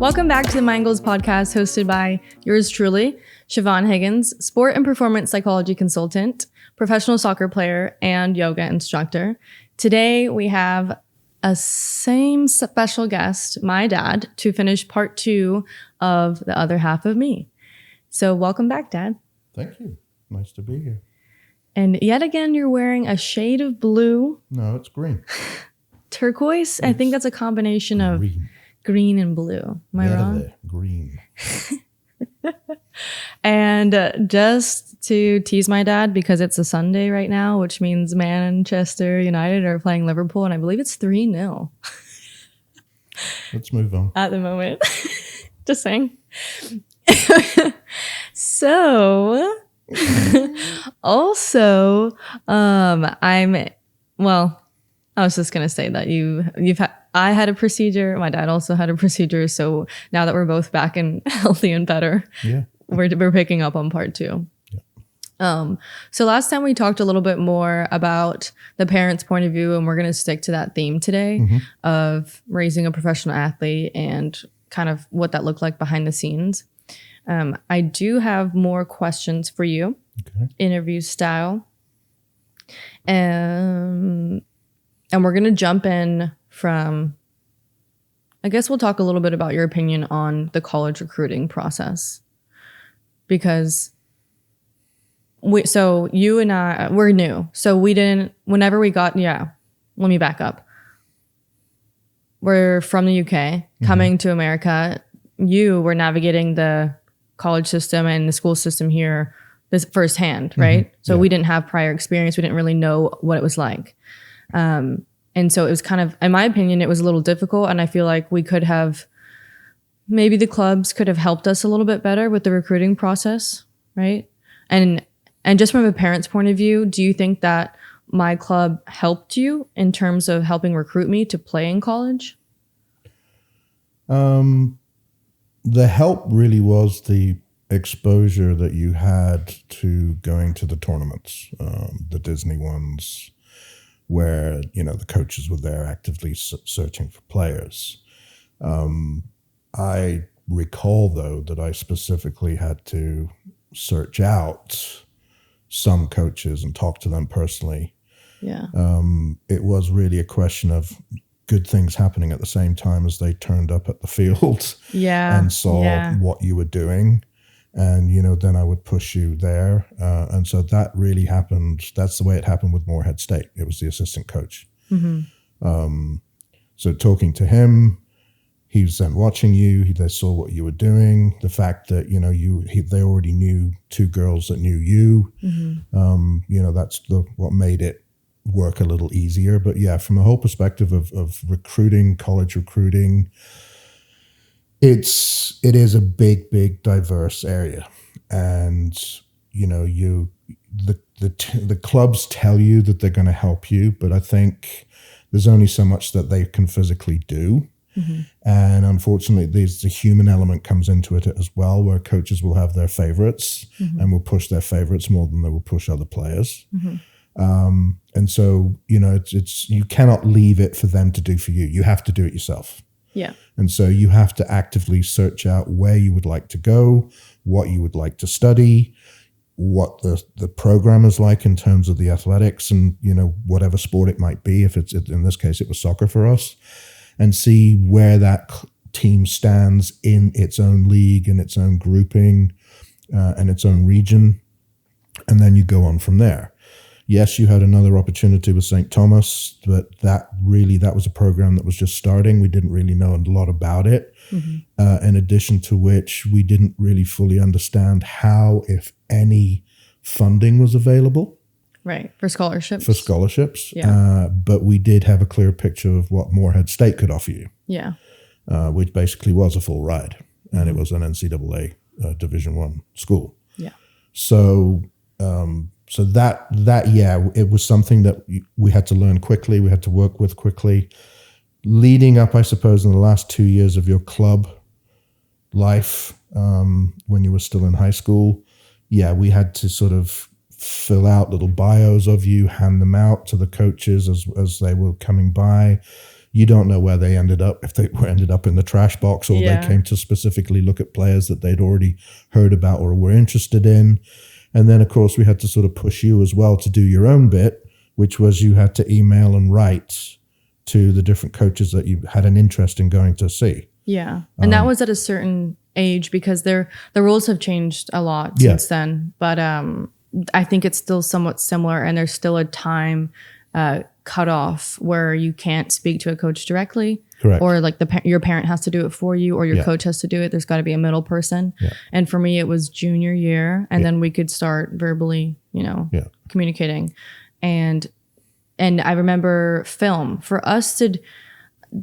Welcome back to the Mind Goals podcast, hosted by yours truly, Siobhan Higgins, sport and performance psychology consultant, professional soccer player, and yoga instructor. Today, we have a same special guest, my dad, to finish part 2 of The Other Half of Me. So welcome back, Dad. Thank you. Nice to be here. And yet again, you're wearing a shade of blue. No, it's green. Turquoise? I think that's a combination of green and blue. Am I wrong? Green. And just to tease my dad, because it's a Sunday right now, which means Manchester United are playing Liverpool, and I believe it's 3-0. Let's move on. At the moment. Just saying. So, also, I was just going to say that I had a procedure. My dad also had a procedure. So now that we're both back and healthy and better, we're picking up on part 2. Yeah. So last time we talked a little bit more about the parent's point of view, and we're going to stick to that theme today of raising a professional athlete and kind of what that looked like behind the scenes. I do have more questions for you, interview style. And we're going to jump in from, I guess we'll talk a little bit about your opinion on the college recruiting process. Because you and I, we're new. So we didn't, whenever we got, let me back up. We're from the UK, coming to America. You were navigating the college system and the school system here this firsthand, right? So we didn't have prior experience. We didn't really know what it was like. And so it was kind of, in my opinion, it was a little difficult. And I feel like maybe the clubs could have helped us a little bit better with the recruiting process, right? And just from a parent's point of view, do you think that my club helped you in terms of helping recruit me to play in college? The help really was the exposure that you had to going to the tournaments, the Disney ones, where, the coaches were there actively searching for players. I recall, though, that I specifically had to search out some coaches and talk to them personally. Yeah. It was really a question of good things happening at the same time as they turned up at the field and saw what you were doing. And, then I would push you there. And so that really happened. That's the way it happened with Morehead State. It was the assistant coach. So talking to him, he was then watching you. They saw what you were doing. The fact that, they already knew 2 girls that knew you. That's what made it work a little easier. But yeah, from a whole perspective of recruiting, college recruiting, it is a big diverse area, and the clubs tell you that they're going to help you, but I think there's only so much that they can physically do, and unfortunately, the human element comes into it as well, where coaches will have their favorites and will push their favorites more than they will push other players. And so it's you cannot leave it for them to do for you. You have to do it yourself. Yeah. And so you have to actively search out where you would like to go, what you would like to study, what the program is like in terms of the athletics and, whatever sport it might be. If it's, in this case, it was soccer for us, and see where that team stands in its own league, in its own grouping, and its own region. And then you go on from there. Yes, you had another opportunity with St. Thomas, but that was a program that was just starting. We didn't really know a lot about it. In addition to which, we didn't really fully understand how, if any, funding was available. Right, for scholarships. Yeah. But we did have a clear picture of what Morehead State could offer you. Yeah. Which basically was a full ride. And it was an NCAA Division I school. Yeah. So that it was something that we had to learn quickly. We had to work with quickly. Leading up, I suppose, in the last 2 years of your club life, when you were still in high school, we had to sort of fill out little bios of you, hand them out to the coaches as they were coming by, you don't know where they ended up, if they ended up in the trash box or they came to specifically look at players that they'd already heard about or were interested in. And then, of course, we had to sort of push you as well to do your own bit, which was you had to email and write to the different coaches that you had an interest in going to see. Yeah. And that was at a certain age, because the rules have changed a lot since then. But I think it's still somewhat similar, and there's still a time cutoff where you can't speak to a coach directly. Correct. Or like your parent has to do it for you, or your coach has to do it. There's got to be a middle person. Yeah. And for me, it was junior year, and then we could start verbally, communicating. And I remember film. For us,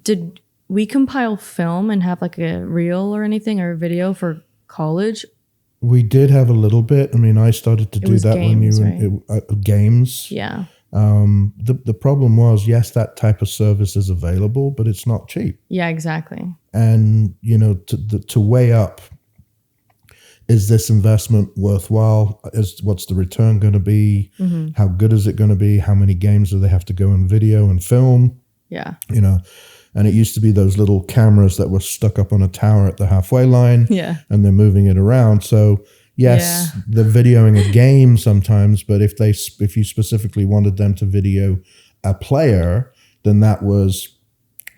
did we compile film and have like a reel or anything, or a video for college? We did have a little bit. I mean, I started to do that games, when you were games. Yeah. The problem was, yes, that type of service is available, but it's not cheap. Yeah, exactly. And, to weigh up, is this investment worthwhile? What's the return going to be? Mm-hmm. How good is it going to be? How many games do they have to go in video and film? Yeah. And it used to be those little cameras that were stuck up on a tower at the halfway line. Yeah. And they're moving it around. So yes, they're videoing a game sometimes, but if you specifically wanted them to video a player, then that was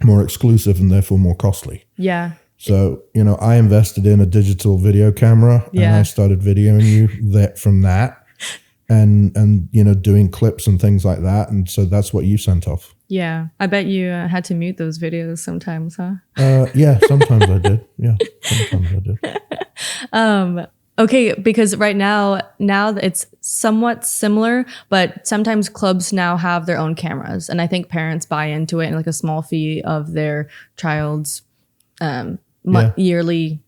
more exclusive and therefore more costly. Yeah. So, I invested in a digital video camera and I started videoing you from that and doing clips and things like that. And so that's what you sent off. Yeah. I bet you had to mute those videos sometimes, huh? Yeah, sometimes I did. Yeah, sometimes I did. Okay, because right now it's somewhat similar, but sometimes clubs now have their own cameras, and I think parents buy into it, and like a small fee of their child's yearly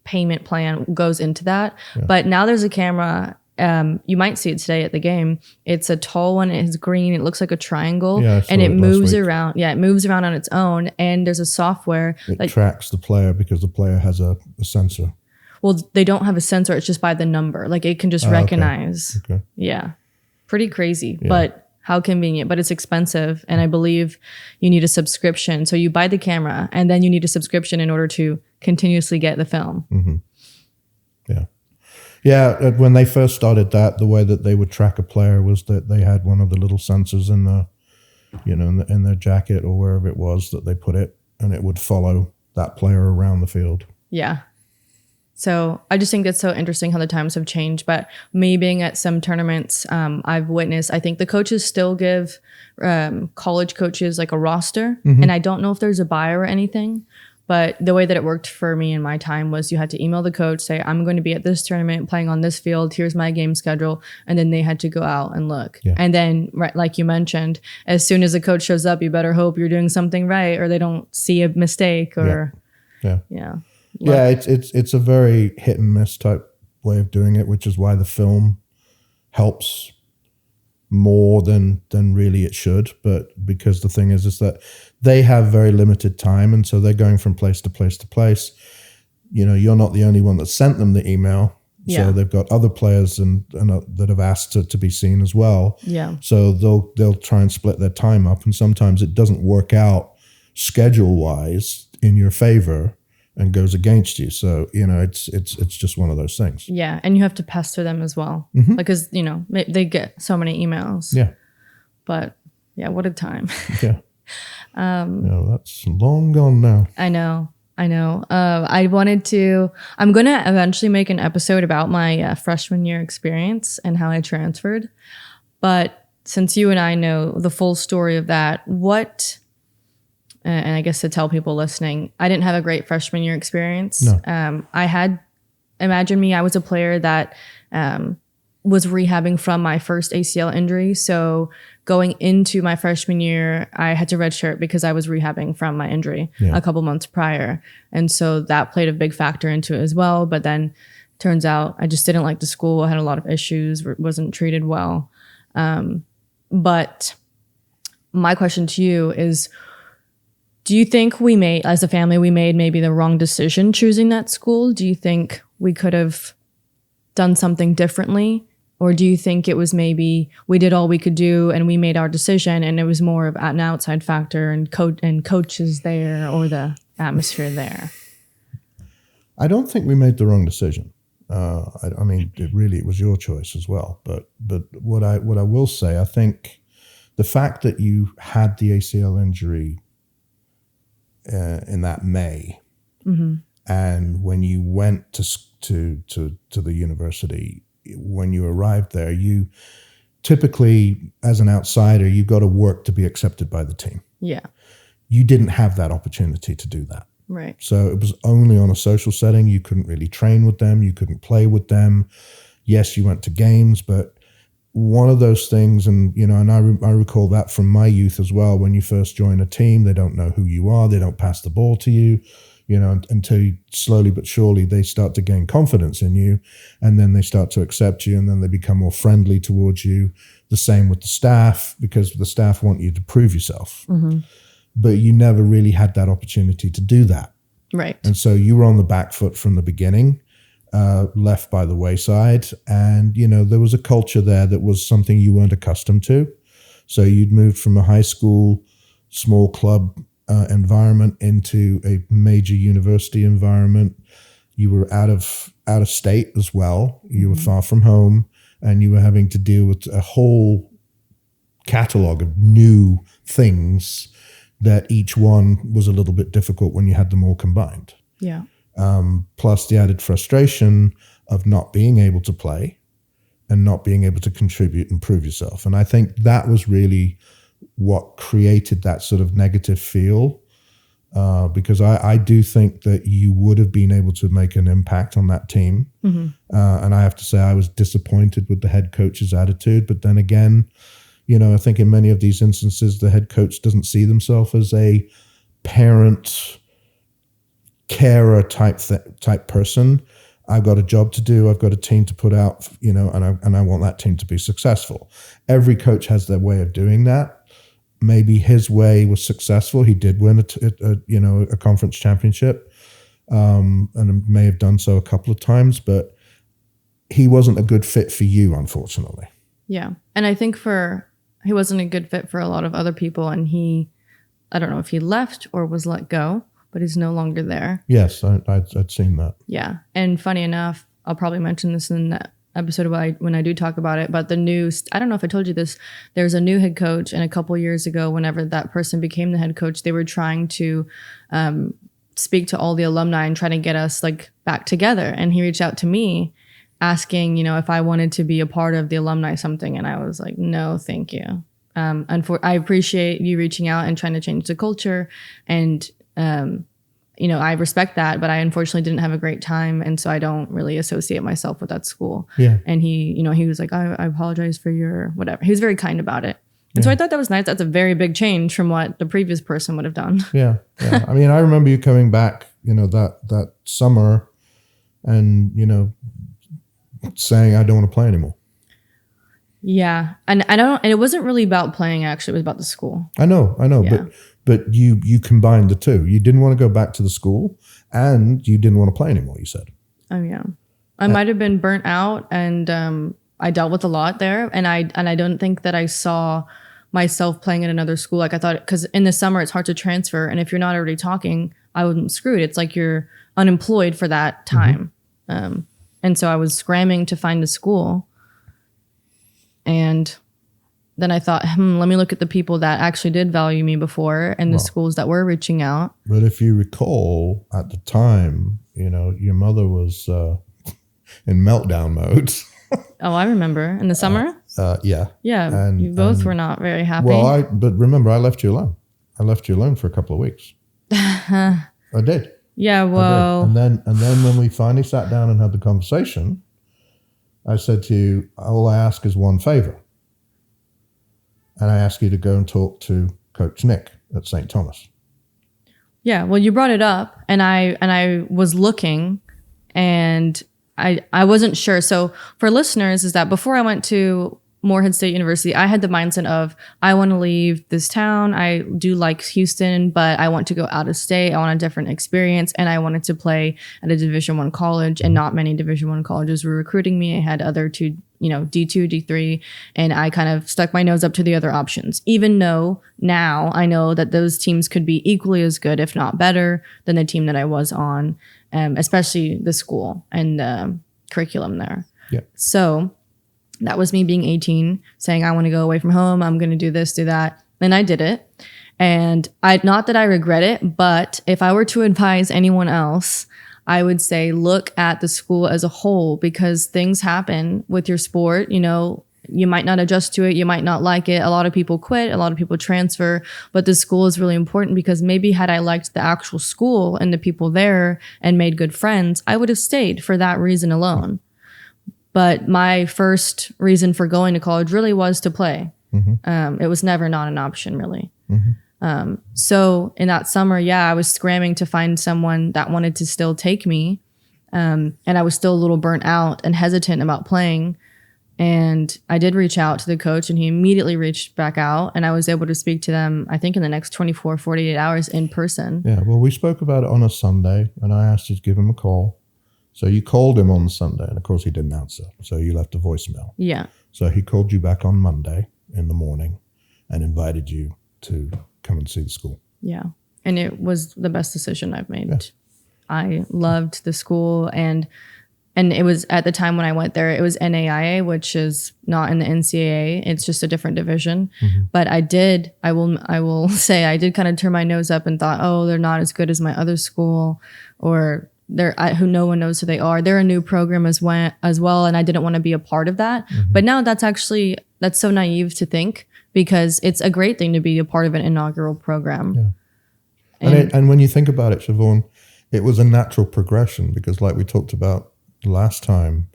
payment plan goes into that. Yeah. But now there's a camera. You might see it today at the game. It's a tall one. It's green. It looks like a triangle, and it moves around. Yeah, it moves around on its own, and there's a software that tracks the player because the player has a sensor. Well, they don't have a sensor. It's just by the number. Like it can just recognize. Okay. Yeah. Pretty crazy, but how convenient. But it's expensive. And I believe you need a subscription. So you buy the camera and then you need a subscription in order to continuously get the film. Mm-hmm. Yeah. Yeah. When they first started that, the way that they would track a player was that they had one of the little sensors in the, in their jacket or wherever it was that they put it, and it would follow that player around the field. Yeah. So I just think it's so interesting how the times have changed. But me being at some tournaments, I've witnessed, I think the coaches still give college coaches like a roster. Mm-hmm. And I don't know if there's a buy or anything. But the way that it worked for me in my time was you had to email the coach, say, I'm going to be at this tournament playing on this field. Here's my game schedule. And then they had to go out and look. Yeah. And then, right, like you mentioned, as soon as the coach shows up, you better hope you're doing something right or they don't see a mistake or, Yeah, it's a very hit and miss type way of doing it, which is why the film helps more than really it should. But because the thing is that they have very limited time, and so they're going from place to place to place. You're not the only one that sent them the email. Yeah. So they've got other players and that have asked to be seen as well. Yeah. So they'll try and split their time up, and sometimes it doesn't work out schedule wise in your favor and goes against you. So, it's just one of those things. Yeah. And you have to pester them as well. Mm-hmm. Because, they get so many emails. Yeah. But yeah, what a time. Yeah. That's long gone now. I know. I'm going to eventually make an episode about my freshman year experience and how I transferred. But since you and I know the full story of that, and I guess to tell people listening, I didn't have a great freshman year experience. No. I was a player that was rehabbing from my first ACL injury. So going into my freshman year, I had to redshirt because I was rehabbing from my injury a couple months prior. And so that played a big factor into it as well. But then turns out I just didn't like the school. I had a lot of issues, wasn't treated well. But my question to you is, do you think as a family, we made maybe the wrong decision choosing that school? Do you think we could have done something differently? Or do you think it was maybe we did all we could do and we made our decision and it was more of an outside factor and coaches there or the atmosphere there? I don't think we made the wrong decision. I mean, it was your choice as well. But what I will say, I think the fact that you had the ACL injury in that May, and when you went to the university, when you arrived there, you typically, as an outsider, you got to work to be accepted by the team. Yeah. You didn't have that opportunity to do that. Right. So it was only on a social setting. You couldn't really train with them. You couldn't play with them. Yes, you went to games, but one of those things, and I recall that from my youth as well. When you first join a team, they don't know who you are. They don't pass the ball to you, until you, slowly but surely they start to gain confidence in you, and then they start to accept you, and then they become more friendly towards you. The same with the staff, because the staff want you to prove yourself. But you never really had that opportunity to do that. Right. And so you were on the back foot from the beginning, left by the wayside. And, there was a culture there that was something you weren't accustomed to. So you'd moved from a high school, small club environment into a major university environment. You were out of state as well. You were far from home, and you were having to deal with a whole catalog of new things that each one was a little bit difficult when you had them all combined. Yeah. Plus the added frustration of not being able to play and not being able to contribute and prove yourself. And I think that was really what created that sort of negative feel, because I do think that you would have been able to make an impact on that team. And I have to say I was disappointed with the head coach's attitude. But then again, I think in many of these instances, the head coach doesn't see themselves as a parent, carer type person. I've got a job to do. I've got a team to put out, and I want that team to be successful. Every coach has their way of doing that. Maybe his way was successful. He did win a conference championship, and may have done so a couple of times, but he wasn't a good fit for you, unfortunately. Yeah. And I think he wasn't a good fit for a lot of other people, and I don't know if he left or was let go, but he's no longer there. Yes, I'd seen that. Yeah. And funny enough, I'll probably mention this in the episode when I do talk about it, but I don't know if I told you this, there's a new head coach, and a couple years ago, whenever that person became the head coach, they were trying to speak to all the alumni and try to get us back together. And he reached out to me asking, if I wanted to be a part of the alumni something. And I was like, no, thank you. I appreciate you reaching out and trying to change the culture. And, I respect that, but I unfortunately didn't have a great time. And so I don't really associate myself with that school. Yeah. And he was like, I apologize for your whatever. He was very kind about it. And so I thought that was nice. That's a very big change from what the previous person would have done. Yeah. I mean, I remember you coming back, that summer and, saying, I don't want to play anymore. Yeah. And it wasn't really about playing, actually. It was about the school. I know. Yeah. But you combined the two. You didn't want to go back to the school, and you didn't want to play anymore, you said. Oh, yeah. I might have been burnt out, and I dealt with a lot there. And I don't think that I saw myself playing at another school. I thought, because in the summer, it's hard to transfer. And if you're not already talking, I wasn't screwed. It's like you're unemployed for that time. And so I was scrambling to find a school. And then I thought, let me look at the people that actually did value me before and the schools that were reaching out. But if you recall, at the time, your mother was in meltdown mode. Oh, I remember. In the summer? Yeah. Yeah, and you both were not very happy. Well, but remember, I left you alone. I left you alone for a couple of weeks. I did. Yeah, well. And then when we finally sat down and had the conversation, I said to you, all I ask is one favor. And I ask you to go and talk to Coach Nick at St. Thomas. Yeah, well, you brought it up, and I was looking, and I wasn't sure. So for listeners, is that before I went to Morehead State University, I had the mindset of, I want to leave this town. I do like Houston, but I want to go out of state. I want a different experience, and I wanted to play at a Division I college, and not many Division I colleges were recruiting me. I had other two D2, D3, and I kind of stuck my nose up to the other options, even though now I know that those teams could be equally as good, if not better, than the team that I was on, especially the school and the curriculum there. Yeah. So that was me being 18, saying I want to go away from home. I'm going to do this, do that. And I did it. And not that I regret it, but if I were to advise anyone else, I would say look at the school as a whole, because things happen with your sport. You might not adjust to it. You might not like it. A lot of people quit. A lot of people transfer. But the school is really important, because maybe had I liked the actual school and the people there and made good friends, I would have stayed for that reason alone. But my first reason for going to college really was to play. It was never not an option, really. So in that summer, I was scrambling to find someone that wanted to still take me. And I was still a little burnt out and hesitant about playing. And I did reach out to the coach, and he immediately reached back out, and I was able to speak to them, I think in the next 24, 48 hours in person. Yeah. Well, we spoke about it on a Sunday, and I asked you to give him a call. So you called him on Sunday, and of course he didn't answer. So you left a voicemail. Yeah. So he called you back on Monday in the morning and invited you to come and see the school. Yeah. And it was the best decision I've made. Yeah. I loved the school, and it was, at the time when I went there, it was NAIA, which is not in the NCAA. It's just a different division. But I will say I did kind of turn my nose up and thought, oh, they're not as good as my other school, or who no one knows who they are. They're a new program as well, and I didn't want to be a part of that. But now that's so naive to think, because it's a great thing to be a part of an inaugural program. Yeah. And when you think about it, Siobhan, it was a natural progression, because like we talked about last time,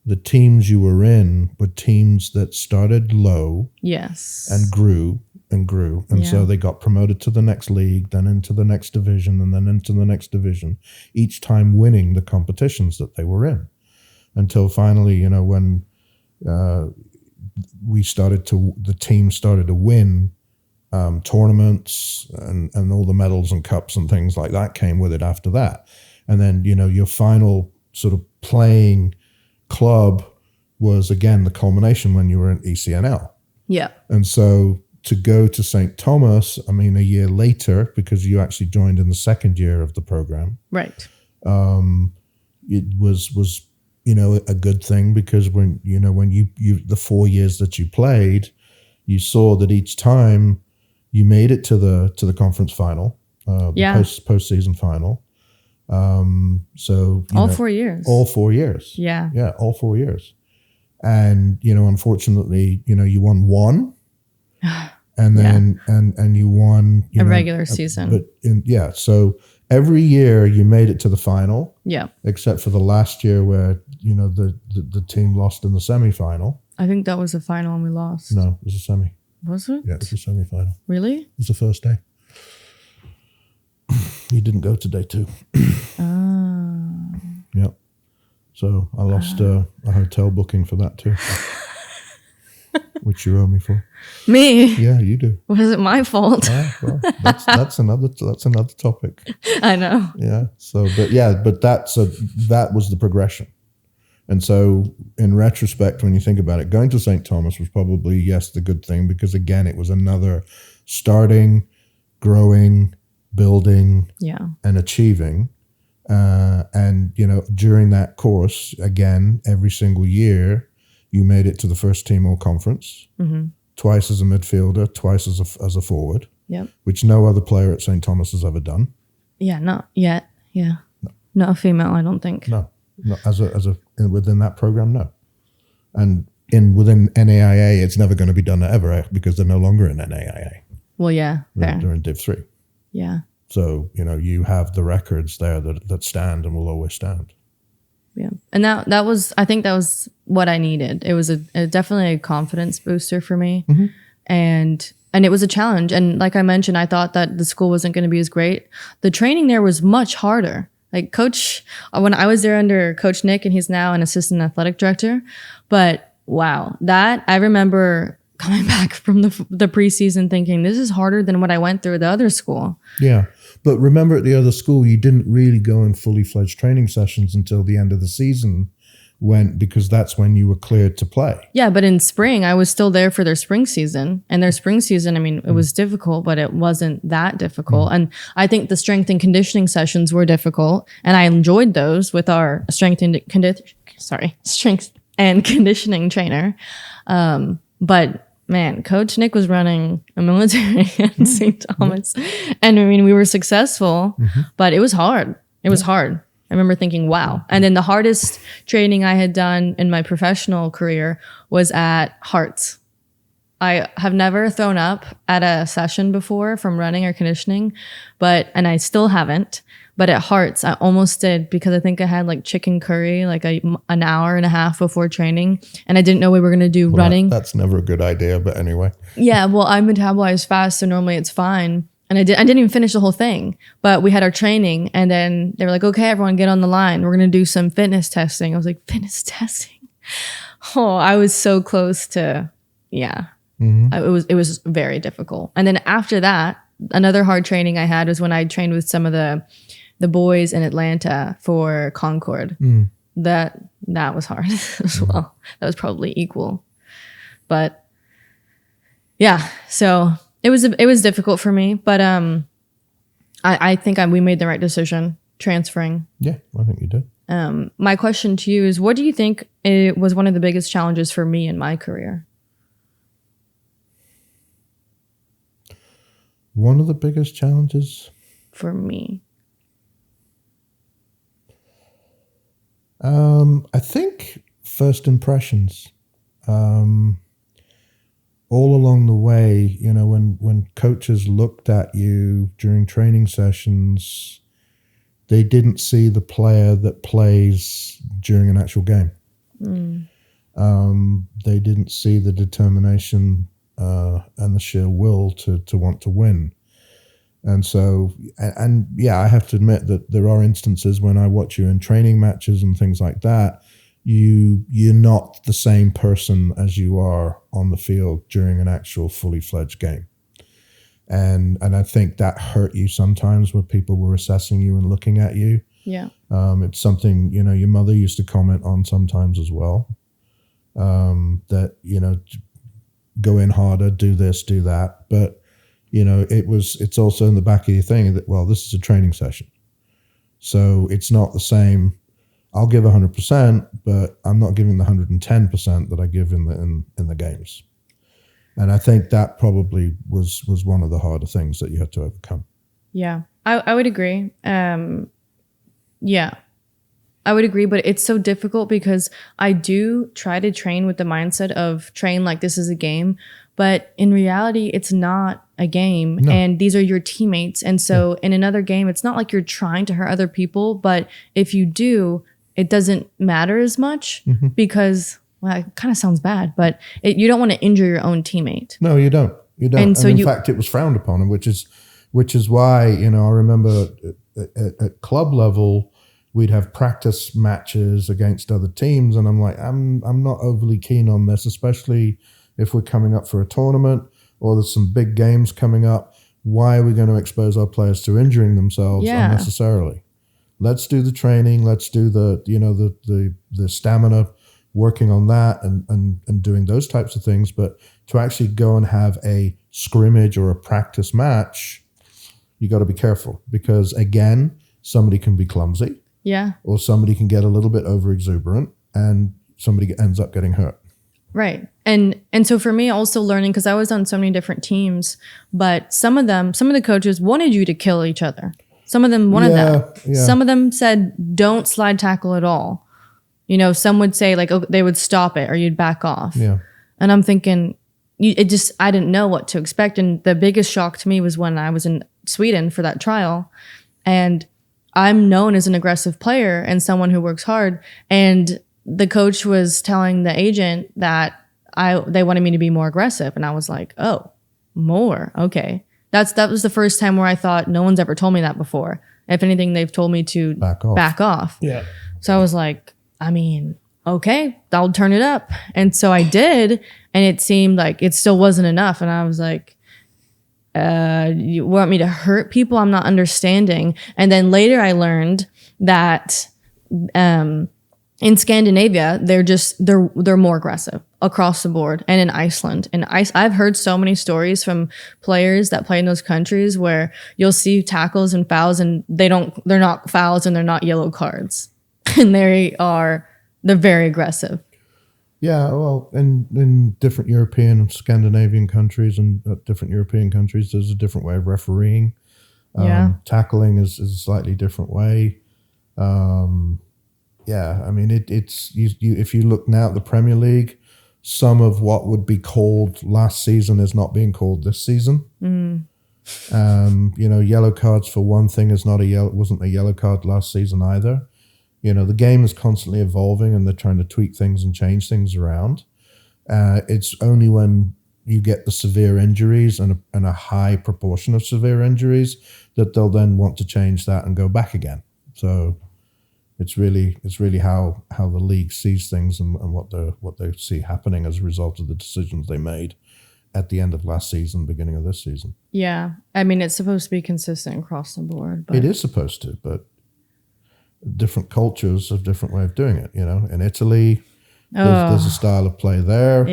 the teams you were in were teams that started low, and grew and grew. And so they got promoted to the next league, then into the next division, and then into the next division, each time winning the competitions that they were in, until finally, when the team started to win tournaments, and all the medals and cups and things like that came with it after that. And then, your final sort of playing club was, again, the culmination when you were in ECNL. Yeah. And so to go to St. Thomas, a year later, because you actually joined in the second year of the program. Right. It was a good thing, because when you the 4 years that you played, you saw that each time you made it to the conference final, postseason final. So all 4 years. All 4 years. Yeah. Yeah, all 4 years. And unfortunately, you won one, and then and you won a regular season. But so every year you made it to the final. Yeah. Except for the last year where the team lost in the semifinal. I think that was the final and we lost. No, it was a semi. Was it? Yeah, it was a semifinal. Really? It was the first day. You didn't go to day 2. Yeah. So I lost a hotel booking for that too, which you owe me for. Me? Yeah, you do. Was it my fault? Well, that's another topic. I know. Yeah. So, but that was the progression. And so in retrospect, when you think about it, going to St. Thomas was probably, the good thing, because again, it was another starting, growing, building, and achieving. And during that course, again, every single year, you made it to the first team all conference, twice as a midfielder, twice as a forward, which no other player at St. Thomas has ever done. Yeah, not yet. Yeah, no. Not a female, I don't think. No, as a within that program, no. And within NAIA, it's never going to be done ever, because they're no longer in NAIA. Well, yeah, they're in Div 3. Yeah. So, you have the records there that stand and will always stand. Yeah. And I think that was what I needed. It was definitely a confidence booster for me. And it was a challenge. And like I mentioned, I thought that the school wasn't going to be as great. The training there was much harder. Like when I was there under Coach Nick, and he's now an assistant athletic director. But wow, I remember coming back from the preseason thinking, this is harder than what I went through at the other school. Yeah. But remember, at the other school, you didn't really go in fully fledged training sessions until the end of the season, because that's when you were cleared to play. Yeah, but in spring, I was still there for their spring season. And their spring season, I mean, it was difficult, but it wasn't that difficult. And I think the strength and conditioning sessions were difficult. And I enjoyed those with our strength and conditioning trainer. But man, Coach Nick was running a military at St. Thomas. And I mean, we were successful, but it was hard. It was hard. I remember thinking, wow. And then the hardest training I had done in my professional career was at Hearts. I have never thrown up at a session before from running or conditioning, and I still haven't. But at Hearts, I almost did because I think I had like chicken curry like an hour and a half before training. And I didn't know we were going to do running. That's never a good idea, but anyway. Yeah, well, I metabolize fast, so normally it's fine. And I didn't even finish the whole thing, but we had our training and then they were like, okay, everyone get on the line. We're going to do some fitness testing. I was like, fitness testing? Oh, I was so close to, yeah. It was very difficult. And then after that, another hard training I had was when I trained with some of the boys in Atlanta for Concord. That was hard as well. That was probably equal. But yeah, so it was difficult for me, but I think we made the right decision transferring. Yeah, I think you did. My question to you is, what do you think it was one of the biggest challenges for me in my career? One of the biggest challenges? For me. I think first impressions. All along the way, you know, when coaches looked at you during training sessions, they didn't see the player that plays during an actual game. They didn't see the determination and the sheer will to want to win. And so, and yeah, I have to admit that there are instances when I watch you in training matches and things like that, you're not the same person as you are on the field during an actual fully fledged game. And I think that hurt you sometimes when people were assessing you and looking at you. Yeah. It's something, you know, your mother used to comment on sometimes as well. That, you know, go in harder, do this, do that. But, you know, it's also in the back of your thing that, well, this is a training session. So it's not the same. I'll give 100%, but I'm not giving the 110% that I give in the games. And I think that probably was one of the harder things that you had to overcome. Yeah, I would agree. Yeah, I would agree, but it's so difficult because I do try to train with the mindset of train like this is a game, but in reality, it's not a game. No. And these are your teammates. And so in another game, it's not like you're trying to hurt other people, but if you do, it doesn't matter as much because, well, it kind of sounds bad, but you don't want to injure your own teammate. No, you don't. You don't. And so in fact, it was frowned upon, which is why, you know, I remember at club level, we'd have practice matches against other teams, and I'm like, I'm not overly keen on this, especially if we're coming up for a tournament or there's some big games coming up. Why are we going to expose our players to injuring themselves unnecessarily? Let's do the training. Let's do the stamina, working on that and doing those types of things. But to actually go and have a scrimmage or a practice match, you got to be careful because, again, somebody can be clumsy. Yeah. Or somebody can get a little bit over exuberant and somebody ends up getting hurt. Right. And so for me, also learning, because I was on so many different teams, but some of the coaches wanted you to kill each other. Some of them wanted that. Yeah. Some of them said, don't slide tackle at all. You know, some would say like, oh, they would stop it or you'd back off. Yeah. And I'm thinking, I didn't know what to expect. And the biggest shock to me was when I was in Sweden for that trial. And I'm known as an aggressive player and someone who works hard. And the coach was telling the agent that they wanted me to be more aggressive. And I was like, oh, more. Okay. That was the first time where I thought no one's ever told me that before. If anything, they've told me to back off. Yeah. So I was like, I mean, okay, I'll turn it up. And so I did. And it seemed like it still wasn't enough. And I was like, you want me to hurt people? I'm not understanding. And then later I learned that in Scandinavia, they're more aggressive across the board, and in Iceland. And I've heard so many stories from players that play in those countries where you'll see tackles and fouls, and they're not fouls and they're not yellow cards, and they're very aggressive. Yeah, well, in different European and Scandinavian countries and different European countries, there's a different way of refereeing. Tackling is a slightly different way. Yeah, I mean, it's if you look now at the Premier League, some of what would be called last season is not being called this season. Yellow cards for one thing wasn't a yellow card last season either. The game is constantly evolving, and they're trying to tweak things and change things around. It's only when you get the severe injuries and a high proportion of severe injuries that they'll then want to change that and go back again. So it's really how the league sees things and what they see happening as a result of the decisions they made at the end of last season, beginning of this season. Yeah, I mean, it's supposed to be consistent across the board. But it is supposed to, but different cultures have different way of doing it. In Italy, there's a style of play there,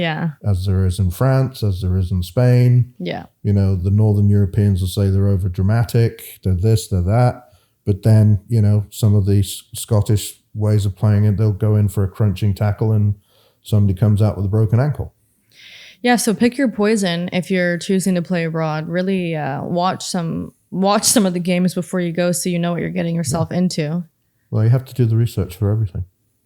as there is in France, as there is in Spain. Yeah, the Northern Europeans will say they're over dramatic, they're this, they're that. But then, some of these Scottish ways of playing it, they'll go in for a crunching tackle and somebody comes out with a broken ankle. Yeah, so pick your poison if you're choosing to play abroad. Really watch some of the games before you go so you know what you're getting yourself into. Well, you have to do the research for everything.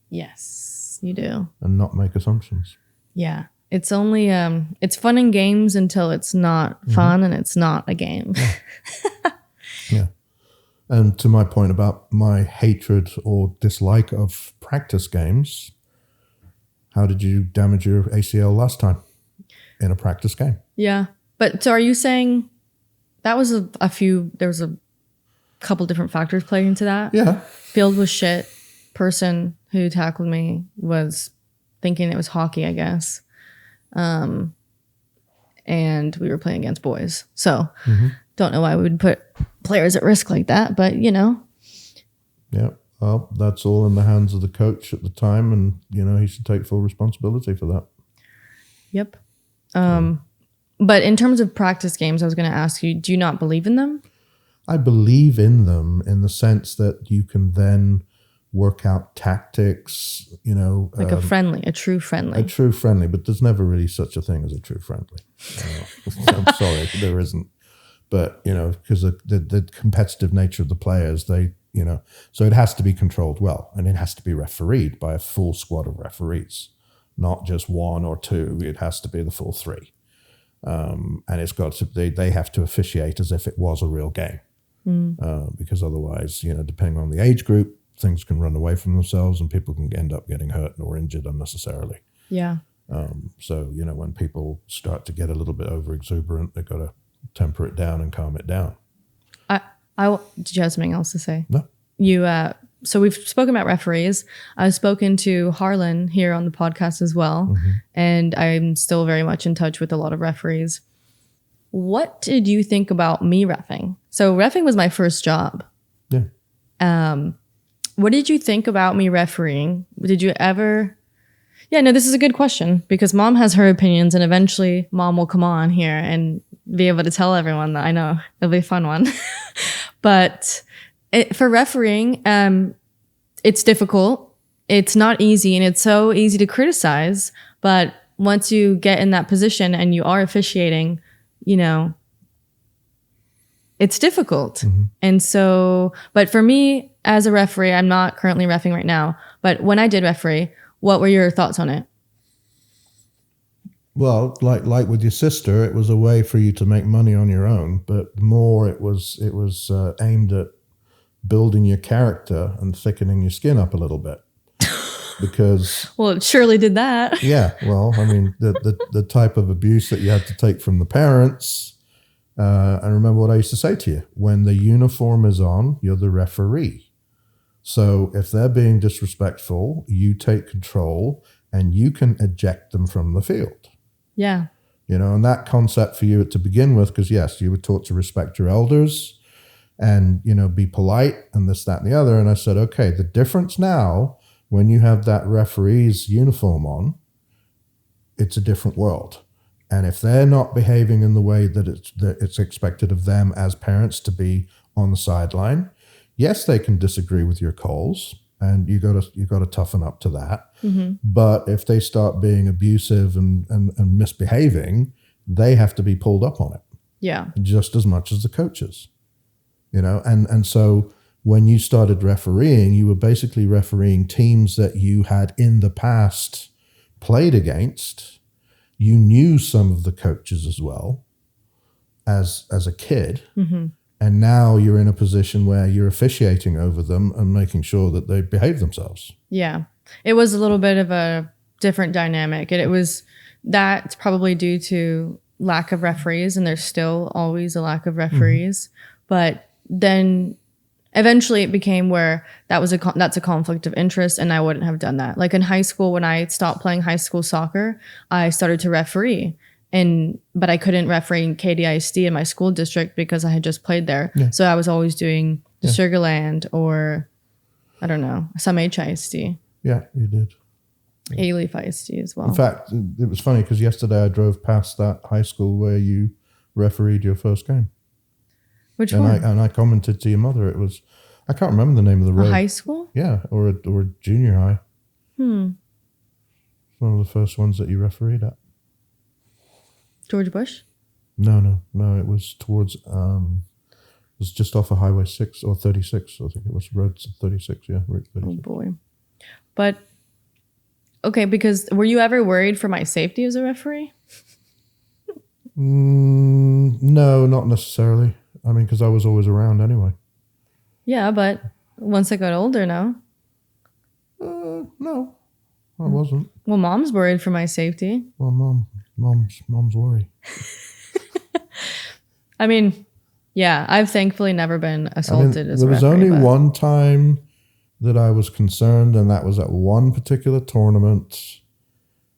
Yes, you do. And not make assumptions. Yeah. It's only, it's fun in games until it's not fun and it's not a game. Yeah. And to my point about my hatred or dislike of practice games, how did you damage your ACL last time in a practice game? Yeah. But so are you saying that was there was a couple different factors playing into that? Yeah. Field was shit. Person who tackled me was thinking it was hockey, I guess. And we were playing against boys. So don't know why we would put players at risk like that, but Yeah. Well, that's all in the hands of the coach at the time, and he should take full responsibility for that. Yep. But in terms of practice games, I was going to ask you, do you not believe in them? I believe in them in the sense that you can then work out tactics, like a true friendly. A true friendly, but there's never really such a thing as a true friendly. I'm sorry, there isn't. But, because the competitive nature of the players, so it has to be controlled well, and it has to be refereed by a full squad of referees, not just one or two. It has to be the full three. And it's got to, they have to officiate as if it was a real game. Because otherwise, depending on the age group, things can run away from themselves and people can end up getting hurt or injured unnecessarily. Yeah. So, when people start to get a little bit over exuberant, they've got to temper it down and calm it down. Did you have something else to say? No. So we've spoken about referees. I've spoken to Harlan here on the podcast as well. And I'm still very much in touch with a lot of referees. What did you think about me reffing? So reffing was my first job. Yeah. What did you think about me refereeing? Did you ever... Yeah, no, this is a good question because Mom has her opinions and eventually Mom will come on here and be able to tell everyone that. I know it'll be a fun one. But for refereeing, it's difficult. It's not easy and it's so easy to criticize. But once you get in that position and you are officiating, it's difficult. And so, but for me as a referee, I'm not currently reffing right now, but when I did referee, what were your thoughts on it? Well, like with your sister, it was a way for you to make money on your own, but more it was aimed at building your character and thickening your skin up a little bit. Because well, it surely did that. Yeah, well, I mean, the type of abuse that you had to take from the parents. I remember what I used to say to you: when the uniform is on, you're the referee. So if they're being disrespectful, you take control and you can eject them from the field. Yeah. And that concept for you to begin with, because yes, you were taught to respect your elders and, be polite and this, that, and the other. And I said, okay, the difference now when you have that referee's uniform on, it's a different world. And if they're not behaving in the way that it's expected of them as parents to be on the sideline, yes, they can disagree with your calls, and you got to toughen up to that. Mm-hmm. But if they start being abusive and misbehaving, they have to be pulled up on it. Yeah. Just as much as the coaches, and so when you started refereeing, you were basically refereeing teams that you had in the past played against. You knew some of the coaches as well as a kid. Mm-hmm. And now you're in a position where you're officiating over them and making sure that they behave themselves. Yeah. It was a little bit of a different dynamic. That's probably due to lack of referees, and there's still always a lack of referees. Mm-hmm. But then eventually it became where that's a conflict of interest, and I wouldn't have done that. Like in high school, when I stopped playing high school soccer, I started to referee. But I couldn't referee in KDISD in my school district because I had just played there. Yeah. So I was always doing the Sugarland or, I don't know, some HISD. Yeah, you did. A-Leaf ISD as well. In fact, it was funny because yesterday I drove past that high school where you refereed your first game. Which one? And I commented to your mother. It was, I can't remember the name of the road. A high school? Yeah, or junior high. One of the first ones that you refereed at. George Bush? No. It was towards, it was just off of Highway 6 or 36. I think it was Road 36, yeah, Route 36. Oh, boy. But, okay, because were you ever worried for my safety as a referee? No, not necessarily. I mean, because I was always around anyway. Yeah, but once I got older, no? No, I wasn't. Well, Mom's worried for my safety. Well, Mom's worry. I mean, yeah, I've thankfully never been assaulted as a referee. There was only one time that I was concerned, and that was at one particular tournament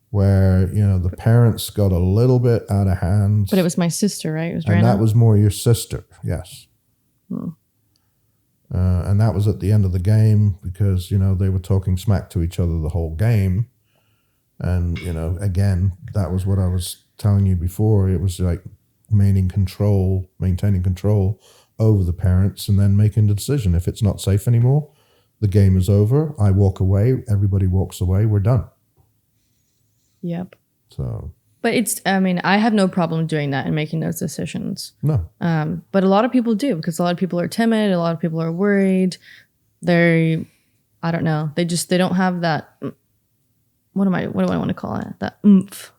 where, the parents got a little bit out of hand. But it was my sister, right? It was and that was more your sister, yes. And that was at the end of the game because, they were talking smack to each other the whole game. And, again, that was what I was telling you before. It was like maintaining control over the parents and then making the decision. If it's not safe anymore, the game is over. I walk away. Everybody walks away. We're done. Yep. So. But I have no problem doing that and making those decisions. No. But a lot of people do because a lot of people are timid. A lot of people are worried. I don't know. They don't have that. What do I want to call it? That oomph.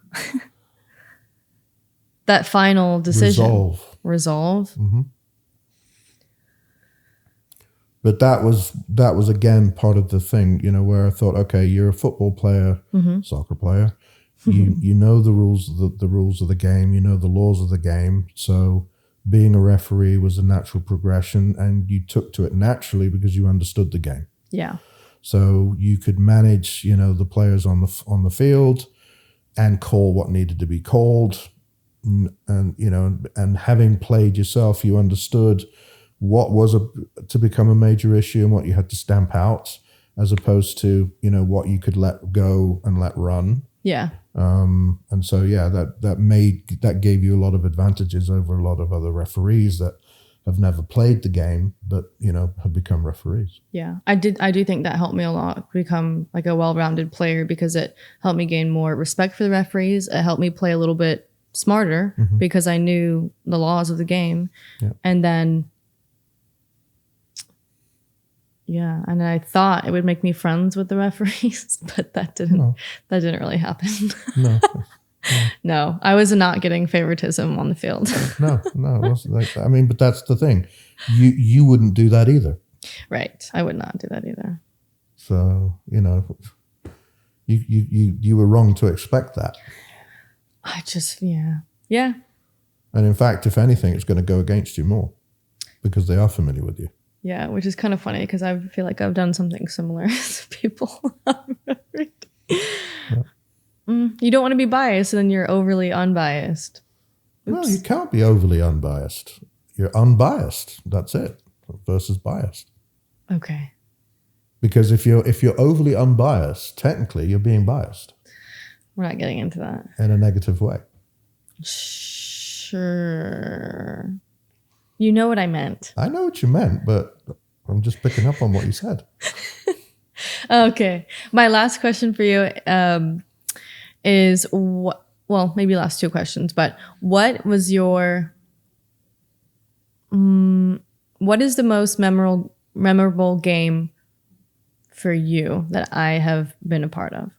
That final decision. Resolve. Mm-hmm. But that was again part of the thing, where I thought, okay, you're a football player, soccer player. You know the rules of the game. You know the laws of the game. So being a referee was a natural progression, and you took to it naturally because you understood the game. Yeah. So you could manage, the players on the field, and call what needed to be called, and having played yourself, you understood what was to become a major issue and what you had to stamp out, as opposed to what you could let go and let run. Yeah. And so that gave you a lot of advantages over a lot of other referees that have never played the game, but have become referees. Yeah, I do think that helped me a lot become like a well-rounded player because it helped me gain more respect for the referees. It helped me play a little bit smarter because I knew the laws of the game, and then. Yeah, and I thought it would make me friends with the referees, but that didn't really happen. No. No, I was not getting favoritism on the field. No, it wasn't like that. I mean, but that's the thing. You wouldn't do that either. Right. I would not do that either. So, you were wrong to expect that. I just, yeah. And in fact, if anything, it's going to go against you more because they are familiar with you. Yeah, which is kind of funny because I feel like I've done something similar to people. You don't want to be biased, and then you're overly unbiased. Oops. Well, you can't be overly unbiased. You're unbiased. That's it. Versus biased. Okay. Because if you're overly unbiased, technically you're being biased. We're not getting into that. In a negative way. Sure. You know what I meant. I know what you meant, but I'm just picking up on what you said. Okay. My last question for you is well, maybe last two questions, but what was your what is the most memorable game for you that I have been a part of?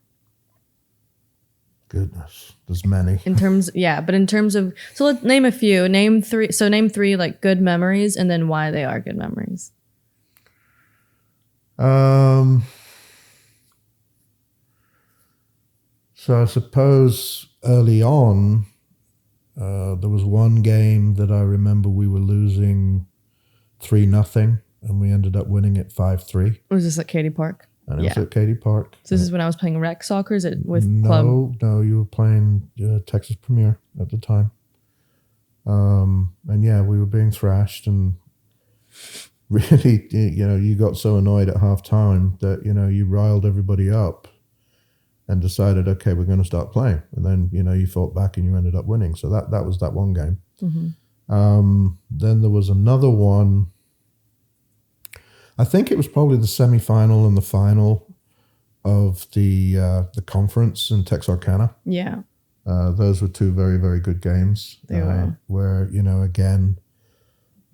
Goodness, there's many. In terms of, so let's name a few. Name three like good memories and then why they are good memories. So I suppose early on, there was one game that I remember we were losing 3-0 and we ended up winning it 5-3. Was this at Katy Park? And it was at Katy Park. So this is when I was playing rec soccer? Is it with club? No, you were playing Texas Premier at the time. And yeah, we were being thrashed and really, you got so annoyed at half time that, you riled everybody up and decided, okay, we're going to start playing. And then, you fought back and you ended up winning. So that was that one game. Mm-hmm. Then there was another one. I think it was probably the semi-final and the final of the conference in Texarkana. Yeah. Those were two very, very good games. They were. Where, again,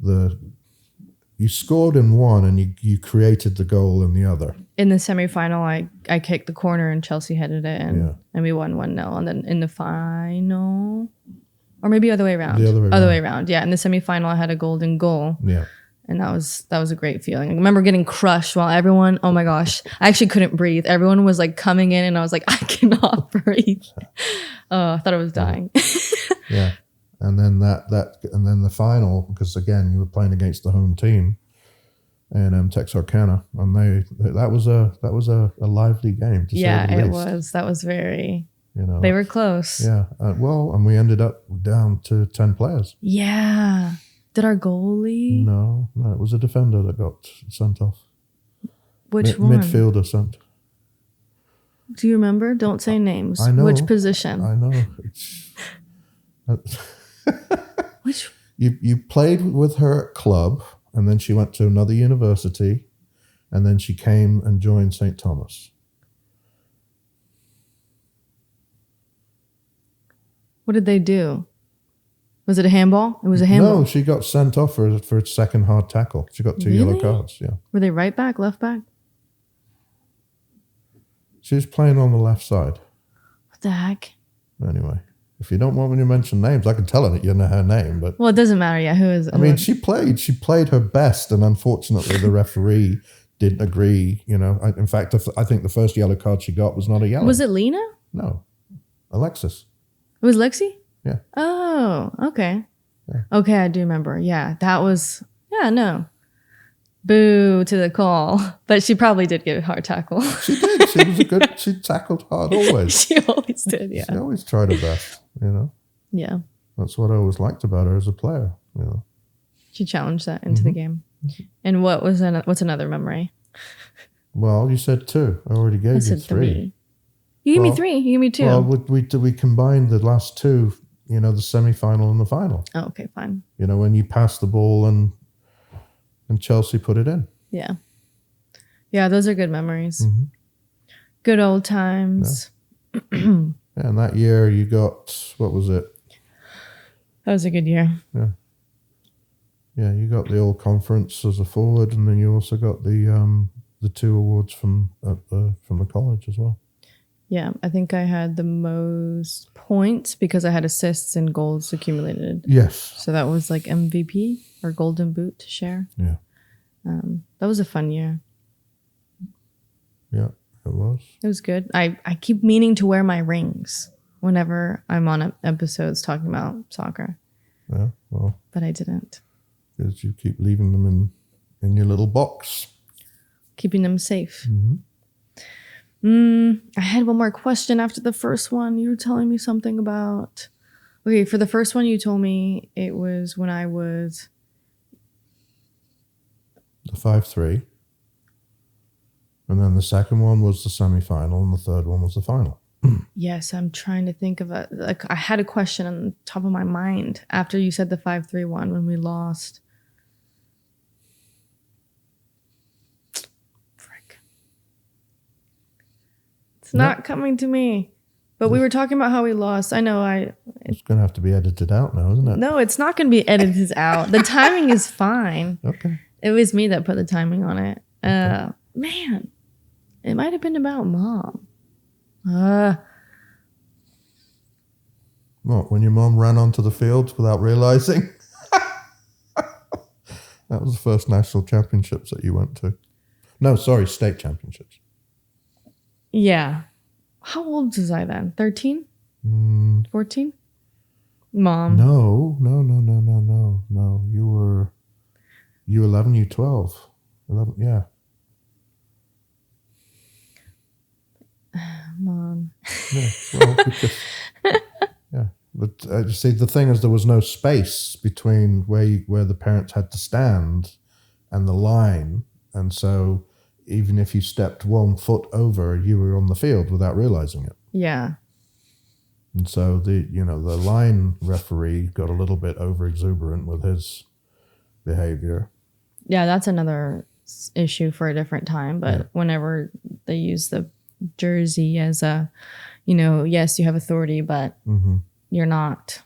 you scored in one and you created the goal in the other. In the semifinal, I kicked the corner and Chelsea headed it and we won 1-0. And then in the final, or maybe other way around. Other way around. Yeah. In the semifinal, I had a golden goal. Yeah. And that was a great feeling. I remember getting crushed while everyone, oh my gosh, I actually couldn't breathe. Everyone was like coming in and I was like, I cannot breathe. I thought I was dying. Yeah. And then and then the final, because again, you were playing against the home team and Texarkana, and that was a lively game. To say the least. Was. That was very. They were close. Yeah. And we ended up down to 10 players. Yeah. Did our goalie? No, it was a defender that got sent off. Which one? Midfielder sent. Do you remember? Don't say names. I know. Which position? I know. Which? You played with her at club, and then she went to another university, and then she came and joined St. Thomas. What did they do? Was it a handball? It was a handball. No, she got sent off for a second hard tackle. She got 2 yellow cards. Yeah. Were they right back, left back? She was playing on the left side. What the heck? Anyway, if you don't want me to mention names, I can tell her that you know her name. But well, it doesn't matter. Yeah, who is it? I mean, she played her best, and unfortunately, the referee didn't agree. In fact, I think the first yellow card she got was not a yellow. Was it Lena? No, Alexis. It was Lexi? Yeah. Oh, okay. Yeah. Okay, I do remember. Yeah, that was, no. Boo to the call. But she probably did get a hard tackle. She did. She tackled hard always. She always did, yeah. She always tried her best, Yeah. That's what I always liked about her as a player, She challenged that into the game. And what's another memory? Well, you said 2. I already gave you 3. You gave me 3. You gave me 2. Well, we combined the last 2, the semi-final and the final. Oh, okay, fine. When you passed the ball and Chelsea put it in. Yeah. Yeah, those are good memories. Mm-hmm. Good old times. Yeah. And that year you got, what was it? That was a good year. Yeah. Yeah, you got the all conference as a forward, and then you also got the 2 awards from the college as well. Yeah, I think I had the most points because I had assists and goals accumulated. Yes. So that was like MVP or Golden Boot to share. Yeah. That was a fun year. Yeah, it was. It was good. I keep meaning to wear my rings whenever I'm on episodes talking about soccer. Yeah, well. But I didn't. Because you keep leaving them in your little box. Keeping them safe. Mm-hmm. I had one more question after the first one. You were telling me something about... Okay, for the first one, you told me it was when I was... The 5-3. And then the second one was the semifinal, and the third one was the final. Yes, I'm trying to think of like I had a question on the top of my mind after you said the 5-3-1 when we lost. Frick. It's not coming to me. But we were talking about how we lost. I know it's going to have to be edited out now, isn't it? No, it's not going to be edited out. The timing is fine. Okay. It was me that put the timing on it. Okay. Man, it might have been about Mom. What, when your mom ran onto the field without realizing? That was the first national championships that you went to. No, sorry, state championships. Yeah. How old was I then? 13? 14? Mom. No. You were 11, you 12. 11, yeah. Mom. Yeah, well, yeah. But see, the thing is, there was no space between where the parents had to stand and the line, and so even if you stepped 1 foot over, you were on the field without realizing it. Yeah. And so the line referee got a little bit over exuberant with his behavior. Yeah, that's another issue for a different time. But whenever they use the jersey as a, yes, you have authority, but you're not.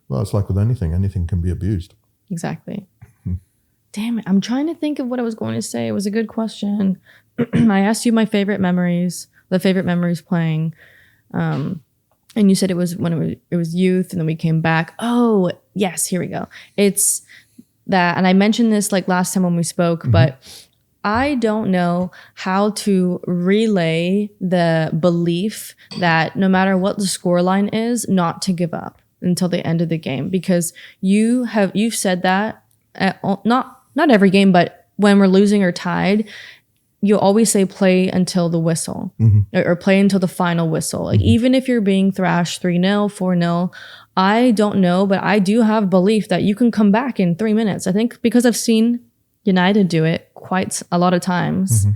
Well, it's like with anything. Anything can be abused. Exactly. Damn it. I'm trying to think of what I was going to say. It was a good question. I asked you my favorite memories, the favorite memories playing. And you said it was when it was youth, and then we came back. Oh, yes, here we go. It's that, and I mentioned this like last time when we spoke, but I don't know how to relay the belief that no matter what the scoreline is, not to give up until the end of the game, because you've said that not every game, but when we're losing or tied, you always say play until the whistle or play until the final whistle. Like even if you're being thrashed 3-0, 4-0, I don't know, but I do have belief that you can come back in 3 minutes. I think because I've seen United do it quite a lot of times,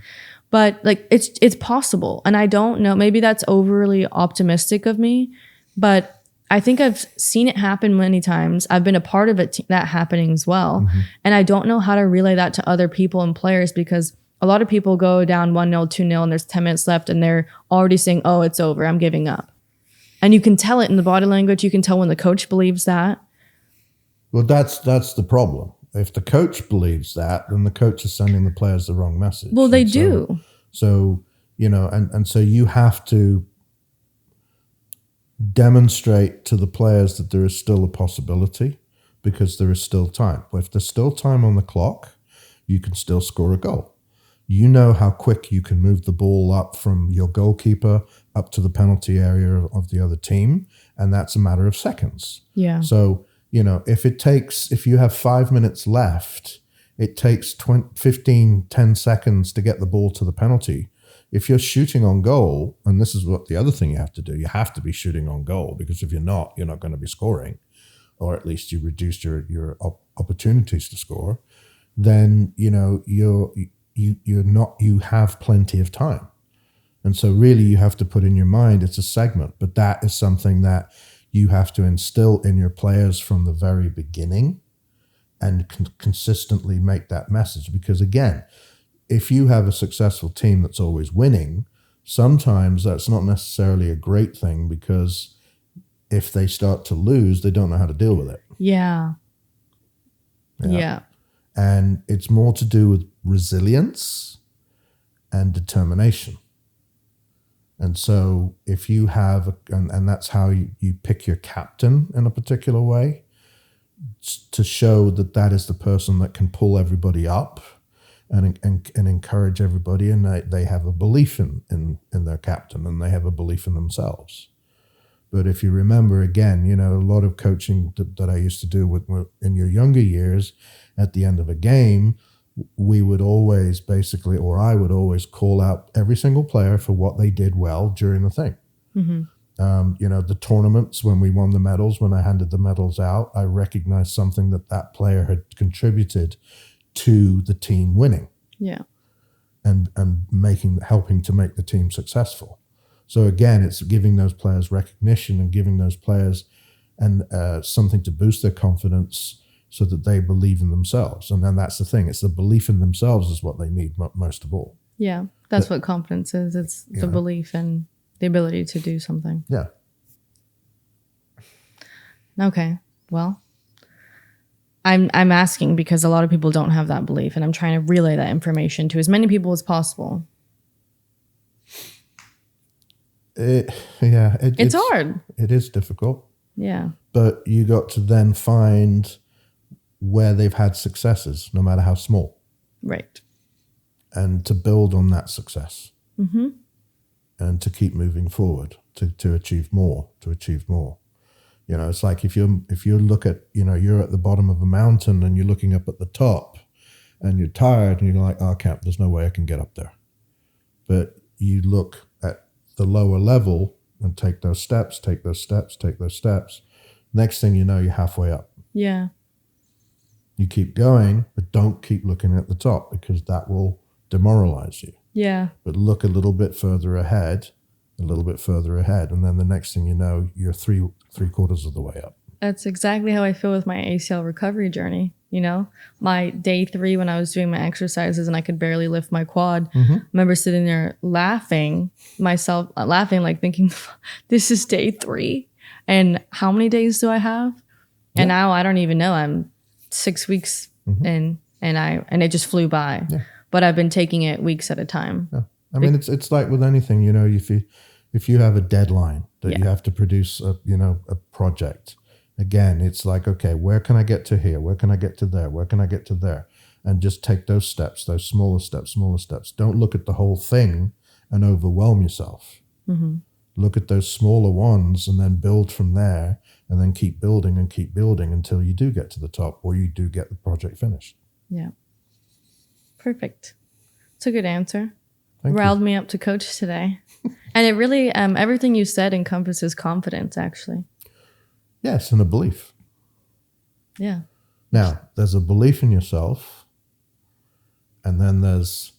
but like it's possible. And I don't know, maybe that's overly optimistic of me, but I think I've seen it happen many times. I've been a part of it, that happening as well. And I don't know how to relay that to other people and players, because a lot of people go down 1-0, 2-0, and there's 10 minutes left, and they're already saying, oh, it's over, I'm giving up. And you can tell it in the body language. You can tell when the coach believes that. Well, that's the problem. If the coach believes that, then the coach is sending the players the wrong message. Well, they do. So, and so you have to demonstrate to the players that there is still a possibility, because there is still time. But if there's still time on the clock, you can still score a goal. You know how quick you can move the ball up from your goalkeeper up to the penalty area of the other team, and that's a matter of seconds. Yeah. So, if you have 5 minutes left, it takes 10 seconds to get the ball to the penalty. If you're shooting on goal, and this is what the other thing you have to do, you have to be shooting on goal, because if you're not going to be scoring, or at least you reduce your opportunities to score, then, you have plenty of time. And so really you have to put in your mind, it's a segment, but that is something that you have to instill in your players from the very beginning, and consistently make that message. Because again, if you have a successful team that's always winning, sometimes that's not necessarily a great thing, because if they start to lose, they don't know how to deal with it. Yeah. And it's more to do with resilience and determination. And so if you have, and that's how you pick your captain in a particular way, to show that is the person that can pull everybody up and encourage everybody, and they have a belief in their captain, and they have a belief in themselves. But if you remember, again, a lot of coaching that I used to do in your younger years, at the end of a game, we would always I would always call out every single player for what they did well during the thing. The tournaments, when we won the medals, when I handed the medals out, I recognized something that player had contributed to the team winning. Yeah. and helping to make the team successful. So again, it's giving those players recognition and giving those players and something to boost their confidence so that they believe in themselves. And then that's the thing. It's the belief in themselves is what they need most of all. Yeah, that's what confidence is. It's the belief and the ability to do something. Yeah. Okay. Well, I'm asking because a lot of people don't have that belief, and I'm trying to relay that information to as many people as possible. It's hard. It is difficult. Yeah. But you got to then find where they've had successes, no matter how small. Right. And to build on that success. Mm-hmm. And to keep moving forward, to achieve more, You know, it's like if you look at, you know, you're at the bottom of a mountain and you're looking up at the top and you're tired and you're like, oh, there's no way I can get up there. But you look at the lower level and take those steps. Next thing you know, you're halfway up. Yeah. You keep going, but don't keep looking at the top because that will demoralize you. Yeah. But look a little bit further ahead, and then the next thing you know, you're three quarters of the way up. That's exactly how I feel with my ACL recovery journey. You know, my day 3 when I was doing my exercises and I could barely lift my quad, I remember sitting there laughing, like thinking, this is day 3. And how many days do I have? And now I don't even know. I'm 6 weeks in and it just flew by. Yeah. But I've been taking it weeks at a time. Yeah. I mean, it's like with anything, you know, if you have a deadline that you have to produce a project, again, it's like, okay, where can I get to here? Where can I get to there? Where can I get to there? And just take those steps, those smaller steps. Don't look at the whole thing and overwhelm yourself. Mm-hmm. Look at those smaller ones and then build from there and then keep building until you do get to the top or you do get the project finished. Yeah. Perfect. It's a good answer. Riled me up to coach today. And it really, everything you said encompasses confidence, actually. Yes, and a belief. Yeah. Now, there's a belief in yourself, and then there's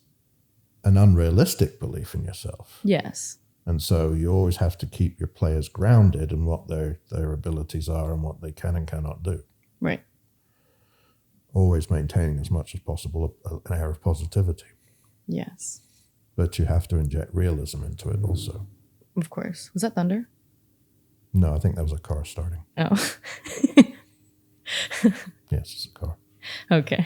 an unrealistic belief in yourself. Yes. And so you always have to keep your players grounded in what their abilities are and what they can and cannot do. Right. Always maintaining as much as possible an air of positivity. Yes. But you have to inject realism into it also. Of course. Was that thunder? No, I think that was a car starting. Oh. Yes, it's a car. Okay.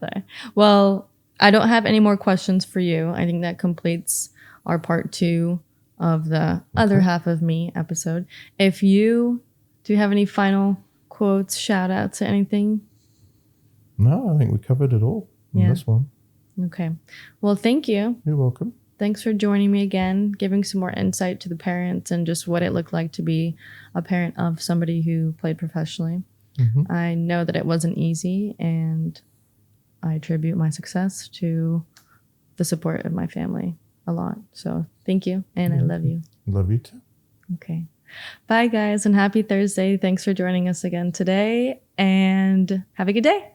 Sorry. Well, I don't have any more questions for you. I think that completes our part 2 of the other half of me episode. Do you have any final quotes, shout outs, anything? No, I think we covered it all in this one. Okay. Well, thank you. You're welcome. Thanks for joining me again, giving some more insight to the parents and just what it looked like to be a parent of somebody who played professionally. Mm-hmm. I know that it wasn't easy, and I attribute my success to the support of my family a lot. So thank you, and I love you. Love you too. Okay. Bye, guys, and happy Thursday. Thanks for joining us again today, and have a good day.